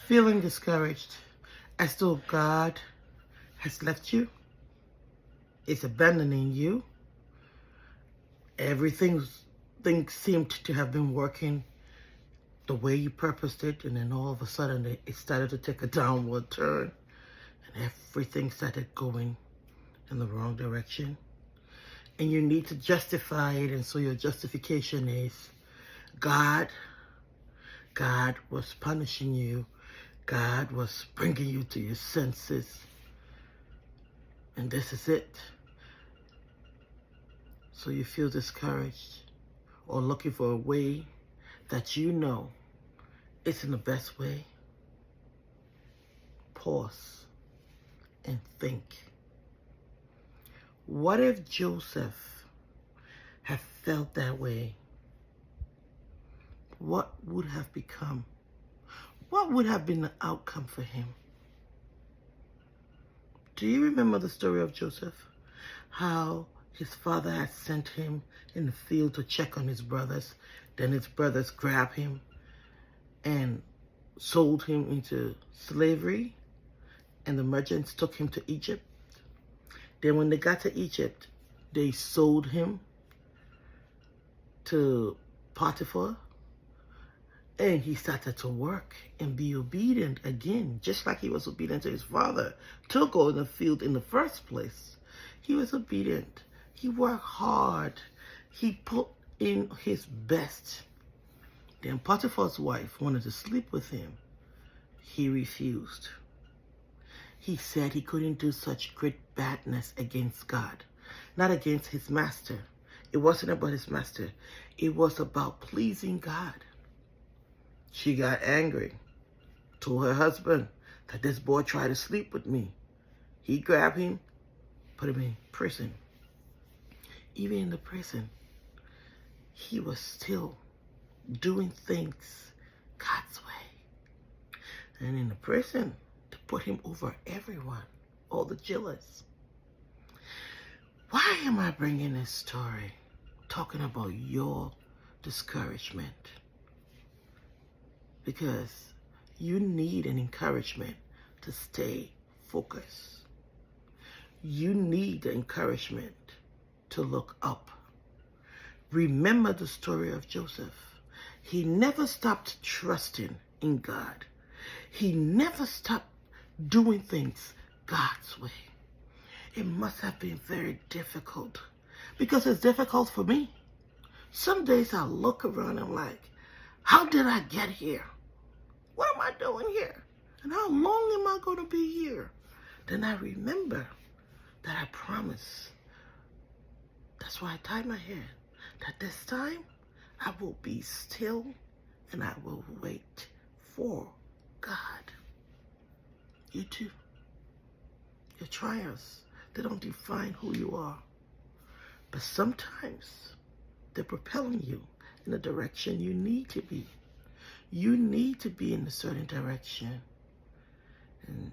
Feeling discouraged as though God has left you, is abandoning you. Things seemed to have been working the way you purposed it, and then all of a sudden it started to take a downward turn, and everything started going in the wrong direction. And you need to justify it, and so your justification is God was punishing you. God was bringing you to your senses. And this is it. So you feel discouraged or looking for a way that you know isn't the best way. Pause and think. What if Joseph had felt that way? What would have become? What would have been the outcome for him? Do you remember the story of Joseph? How his father had sent him in the field to check on his brothers. Then his brothers grabbed him and sold him into slavery. And the merchants took him to Egypt. Then when they got to Egypt, they sold him to Potiphar. And he started to work and be obedient again, just like he was obedient to his father to go in the field in the first place. He was obedient. He worked hard. He put in his best. Then Potiphar's wife wanted to sleep with him. He refused. He said he couldn't do such great badness against God, not against his master. It wasn't about his master. It was about pleasing God. She got angry, told her husband that this boy tried to sleep with me. He grabbed him, put him in prison. Even in the prison, he was still doing things God's way. And in the prison, to put him over everyone, all the jailers. Why am I bringing this story, talking about your discouragement? Because you need an encouragement to stay focused. You need the encouragement to look up. Remember the story of Joseph. He never stopped trusting in God. He never stopped doing things God's way. It must have been very difficult, because it's difficult for me. Some days I look around and I'm like, how did I get here? What am I doing here? And how long am I going to be here? Then I remember that I promised. That's why I tied my hair. That this time I will be still and I will wait for God. You too. Your trials, they don't define who you are. But sometimes they're propelling you in the direction you need to be. You need to be in a certain direction. And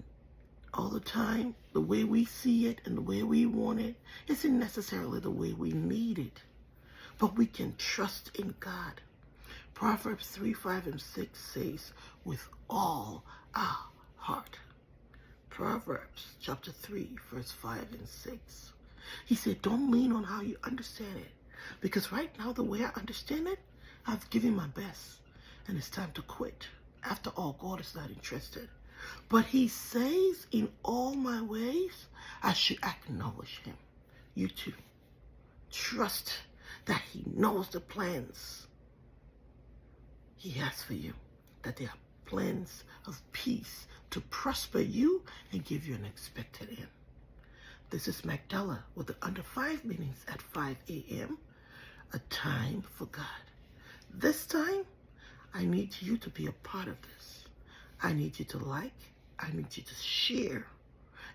all the time, the way we see it and the way we want it isn't necessarily the way we need it. But we can trust in God. Proverbs 3, 5, and 6 says, with all our heart. Proverbs chapter 3, verse 5 and 6. He said, don't lean on how you understand it. Because right now, the way I understand it, I've given my best. And it's time to quit. After all, God is not interested. But he says, in all my ways, I should acknowledge him. You too. Trust that he knows the plans he has for you. That they are plans of peace to prosper you and give you an expected end. This is Magdala with the Under 5 meetings at 5 a.m. A time for God. This time, I need you to be a part of this. I need you to like, I need you to share,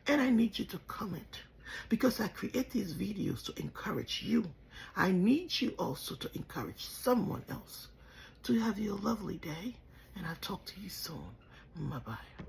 and I need you to comment. Because I create these videos to encourage you. I need you also to encourage someone else. To have you a lovely day, and I'll talk to you soon. Bye-bye.